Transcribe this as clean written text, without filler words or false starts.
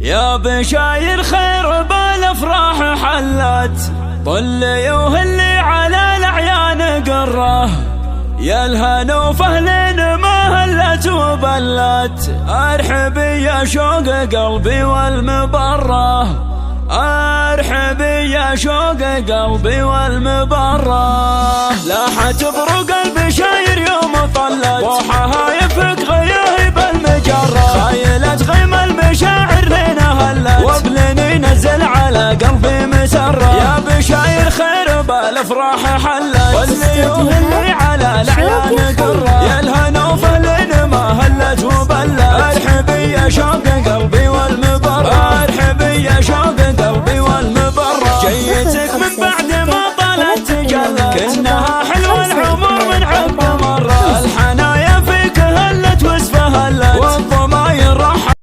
يا بشاير خير بالافراح حلت، طلي وهلي على الاعيان قره، يا الهنا وفهلين ما هلت وبلت، ارحبي يا شوق قلبي والمبره، ارحبي يا شوق قلبي والمبره. لاحت بروق البشاير يوم طلت، ضحاها يفك غياهب المجره، خايلت غيم المشاعر لنا هلت، وابلني نزل على قلبي مسره، يا بشاير خير بالافراح حلت، واللي